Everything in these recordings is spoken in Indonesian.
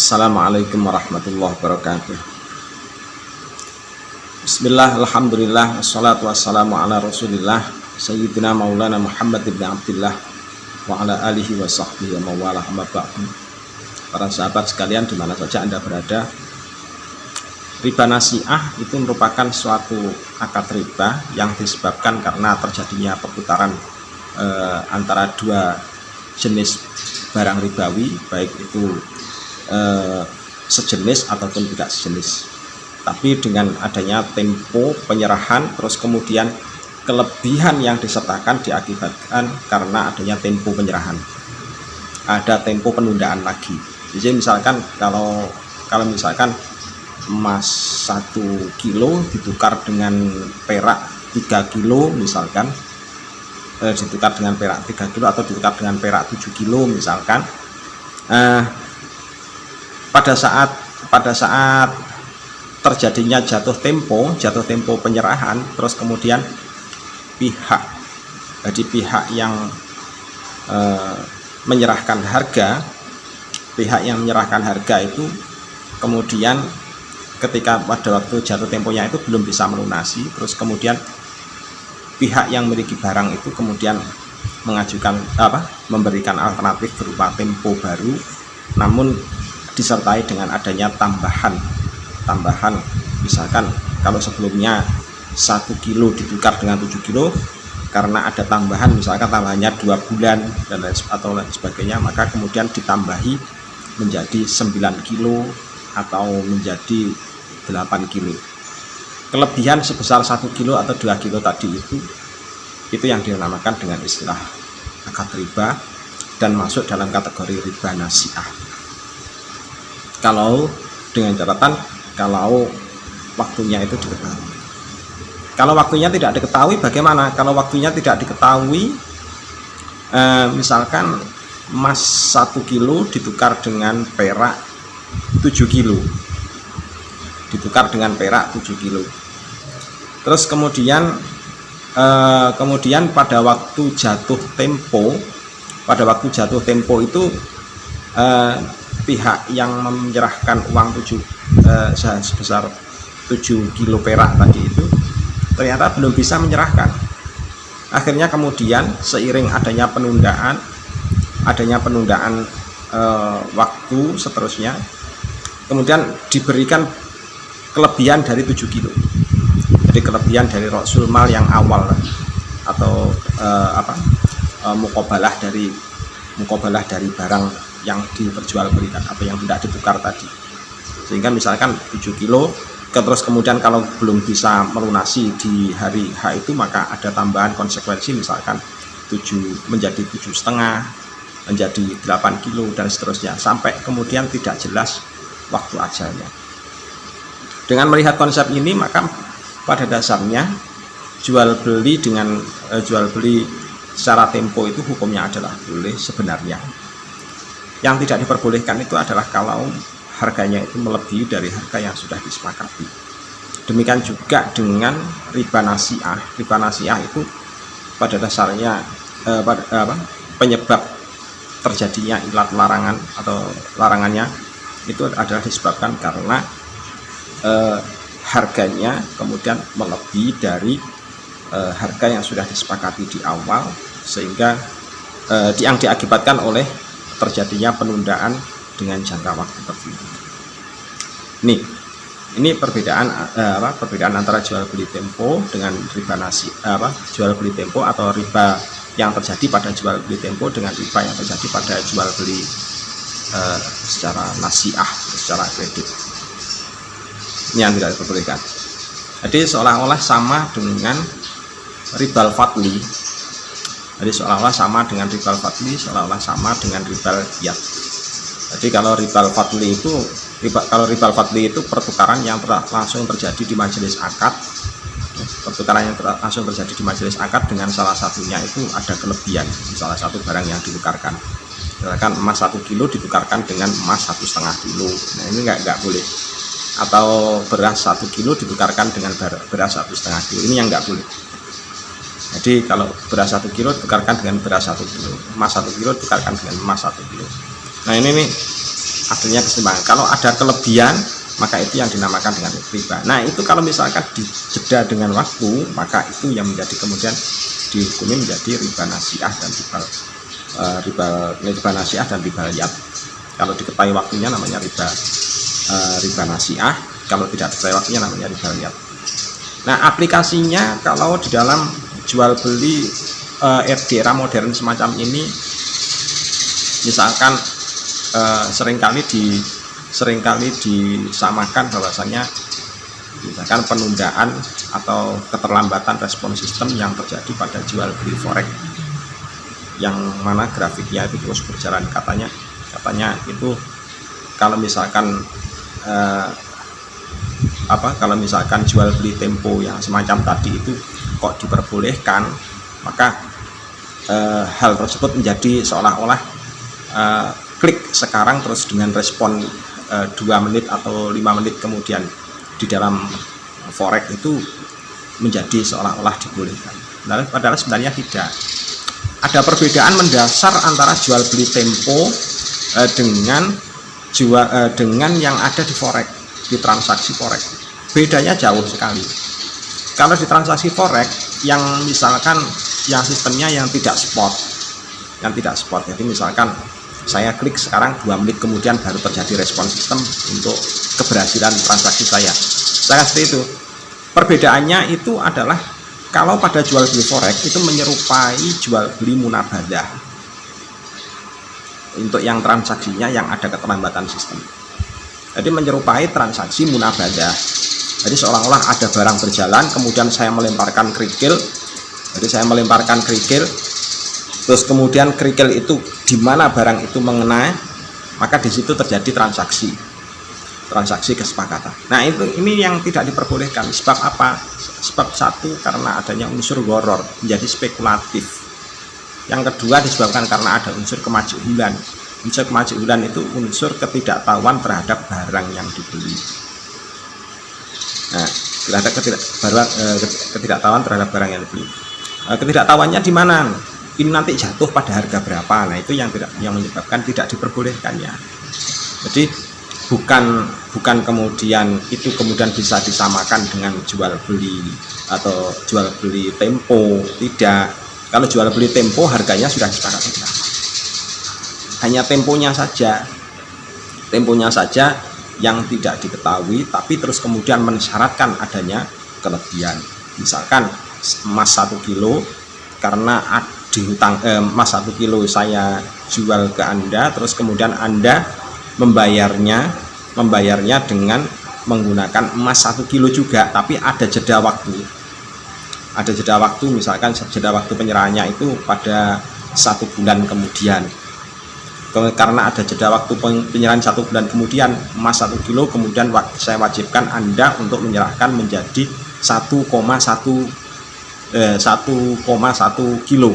Assalamualaikum warahmatullahi wabarakatuh. Bismillah, alhamdulillah, wassalatu wassalamu ala rasulillah Sayyidina maulana Muhammad ibn Abdillah wa ala alihi wa sahbihi wa mawalah amma ba'du. Para sahabat sekalian dimana saja Anda berada, riba nasi'ah itu merupakan suatu akad riba yang disebabkan karena terjadinya perputaran antara dua jenis barang ribawi, baik itu sejenis ataupun tidak sejenis. Tapi dengan adanya tempo penyerahan, terus kemudian kelebihan yang disertakan diakibatkan karena adanya tempo penyerahan, ada tempo penundaan lagi. Jadi misalkan kalau misalkan emas 1 kilo ditukar dengan perak 3 kilo misalkan, ditukar dengan perak 3 kilo atau ditukar dengan perak 7 kilo misalkan, pada saat terjadinya jatuh tempo penyerahan, terus kemudian pihak yang menyerahkan harga, itu kemudian ketika pada waktu jatuh temponya itu belum bisa melunasi, terus kemudian pihak yang memiliki barang itu kemudian memberikan alternatif berupa tempo baru, namun disertai dengan adanya tambahan. Misalkan kalau sebelumnya 1 kilo ditukar dengan 7 kilo, karena ada tambahan, misalkan tambahannya 2 bulan dan lain sebagainya, maka kemudian ditambahi menjadi 9 kilo atau menjadi 8 kilo. Kelebihan sebesar 1 kilo atau 2 kilo tadi itu yang dinamakan dengan istilah akad riba dan masuk dalam kategori riba nasi'ah. Kalau dengan catatan kalau waktunya itu diketahui. Kalau waktunya tidak diketahui bagaimana? Kalau waktunya tidak diketahui, misalkan emas 1 kilo ditukar dengan perak 7 kilo. Terus kemudian pada waktu jatuh tempo itu pihak yang menyerahkan uang sebesar 7 kilo perak tadi itu ternyata belum bisa menyerahkan. Akhirnya kemudian seiring adanya penundaan waktu seterusnya, kemudian diberikan kelebihan dari 7 kilo. Jadi kelebihan dari rasul mal yang awal atau mukobalah dari barang yang diperjualbelikan atau yang tidak ditukar tadi. Sehingga misalkan 7 kilo, terus kemudian kalau belum bisa melunasi di hari H itu, maka ada tambahan konsekuensi, misalkan 7 menjadi 7,5, menjadi 8 kilo dan seterusnya, sampai kemudian tidak jelas waktu ajalnya. Dengan melihat konsep ini, maka pada dasarnya jual beli secara tempo itu hukumnya adalah boleh sebenarnya. Yang tidak diperbolehkan itu adalah kalau harganya itu melebihi dari harga yang sudah disepakati. Demikian juga dengan riba nasi'ah. Riba nasi'ah itu pada dasarnya penyebab terjadinya ilat larangan atau larangannya itu adalah disebabkan karena harganya kemudian melebihi dari harga yang sudah disepakati di awal, sehingga yang diakibatkan oleh terjadinya penundaan dengan jangka waktu tertentu. Ini perbedaan antara jual beli tempo dengan riba jual beli tempo atau riba yang terjadi pada jual beli tempo dengan riba yang terjadi pada jual beli secara nasi'ah, secara kredit. Ini yang tidak diperbolehkan. Jadi seolah-olah sama dengan ribal fadli. Seolah-olah sama dengan ribal qiyad. Jadi kalau ribal fadli itu pertukaran yang langsung terjadi di majelis akad. Dengan salah satunya itu ada kelebihan, salah satu barang yang ditukarkan. Misalkan emas 1 kilo ditukarkan dengan emas 1,5 kilo. Nah, ini nggak boleh. Atau beras 1 kilo ditukarkan dengan beras 1,5 kilo. Ini yang nggak boleh. Jadi kalau beras 1 kilo tukarkan dengan beras 1 kilo, emas 1 kilo tukarkan dengan emas 1 kilo. Nah ini nih adanya keseimbangan. Kalau ada kelebihan, maka itu yang dinamakan dengan riba. Nah, itu kalau misalkan dijeda dengan waktu, maka itu yang menjadi kemudian dihukumi menjadi riba nasiah dan riba nasiah dan riba riyad. Kalau diketahui waktunya namanya riba nasiah, kalau tidak diketahui waktunya namanya riba riyad. Nah, aplikasinya kalau di dalam jual beli di era modern semacam ini, misalkan seringkali disamakan bahwasanya misalkan penundaan atau keterlambatan respon sistem yang terjadi pada jual beli forex, yang mana grafiknya itu terus berjalan. Katanya itu kalau misalkan kalau misalkan jual beli tempo yang semacam tadi itu kok diperbolehkan, maka hal tersebut menjadi seolah-olah klik sekarang terus dengan respon 2 menit atau 5 menit kemudian di dalam forex itu menjadi seolah-olah dibolehkan. Padahal sebenarnya tidak. Ada perbedaan mendasar antara jual beli tempo dengan yang ada di forex, di transaksi forex. Bedanya jauh sekali. Kalau di transaksi forex yang misalkan yang sistemnya yang tidak spot, jadi misalkan saya klik sekarang 2 menit kemudian baru terjadi respon sistem untuk keberhasilan transaksi saya seperti itu. Perbedaannya itu adalah kalau pada jual beli forex itu menyerupai jual beli munabadah untuk yang transaksinya yang ada keterlambatan sistem. Jadi menyerupai transaksi munabadah. Jadi seolah-olah ada barang berjalan, kemudian saya melemparkan kerikil. Jadi saya melemparkan kerikil, terus kemudian kerikil itu di mana barang itu mengena, maka di situ terjadi transaksi kesepakatan. Nah, ini yang tidak diperbolehkan. Sebab apa? Sebab satu, karena adanya unsur gharar, menjadi spekulatif. Yang kedua disebabkan karena ada unsur kemajulan. Unsur kemajulan itu unsur ketidaktahuan terhadap barang yang dibeli. Nah, terhadap ketidaktahuan terhadap barang yang dibeli. Ketidaktahuannya di mana? Ini nanti jatuh pada harga berapa? Nah, itu yang menyebabkan tidak diperbolehkannya. Jadi bukan kemudian itu kemudian bisa disamakan dengan jual beli atau jual beli tempo, tidak. Kalau jual beli tempo harganya sudah disepakati berapa. Hanya temponya saja yang tidak diketahui, tapi terus kemudian mensyaratkan adanya kelebihan. Misalkan emas 1 kilo, karena dihutang emas 1 kilo saya jual ke Anda, terus kemudian Anda membayarnya dengan menggunakan emas 1 kilo juga, tapi ada jeda waktu. Misalkan jeda waktu penyerahannya itu pada 1 bulan kemudian. Karena ada jeda waktu penyerahan 1 bulan kemudian, emas 1 kilo kemudian saya wajibkan Anda untuk menyerahkan menjadi 1,1 kilo,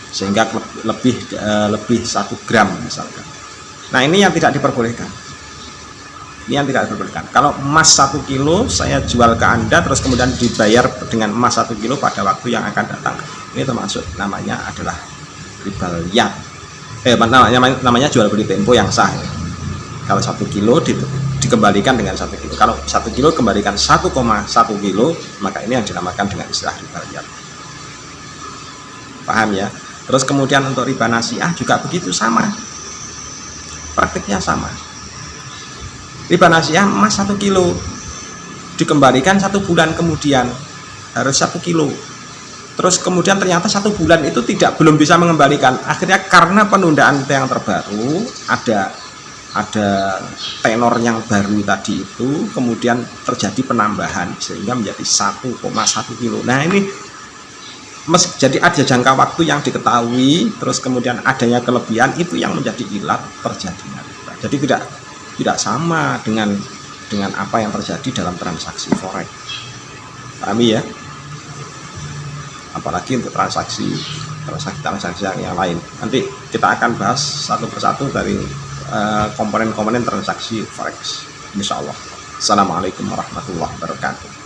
sehingga lebih 1 gram misalkan. Nah, ini yang tidak diperbolehkan. Kalau emas 1 kilo saya jual ke Anda, terus kemudian dibayar dengan emas 1 kilo pada waktu yang akan datang, ini termasuk namanya adalah riba riyad. Namanya jual beli tempo yang sah. Kalau 1 kilo dikembalikan dengan 1 kilo. Kalau 1 kilo kembalikan 1,1 kilo, maka ini yang dinamakan dengan istilah riba riyad. Paham ya? Terus kemudian untuk riba nasiah juga begitu, sama. Praktiknya sama. Riba nasiah emas 1 kilo dikembalikan 1 bulan kemudian harus 1 kilo. Terus kemudian ternyata 1 bulan itu belum bisa mengembalikan. Akhirnya karena penundaan yang terbaru, ada tenor yang baru tadi itu, kemudian terjadi penambahan sehingga menjadi 1,1 kilo. Nah, ini jadi ada jangka waktu yang diketahui, terus kemudian adanya kelebihan, itu yang menjadi ilat terjadinya riba. Jadi tidak sama dengan apa yang terjadi dalam transaksi forex. Pahami ya? Apalagi untuk transaksi yang lain. Nanti kita akan bahas satu persatu dari komponen-komponen transaksi forex, insya Allah. Assalamualaikum warahmatullahi wabarakatuh.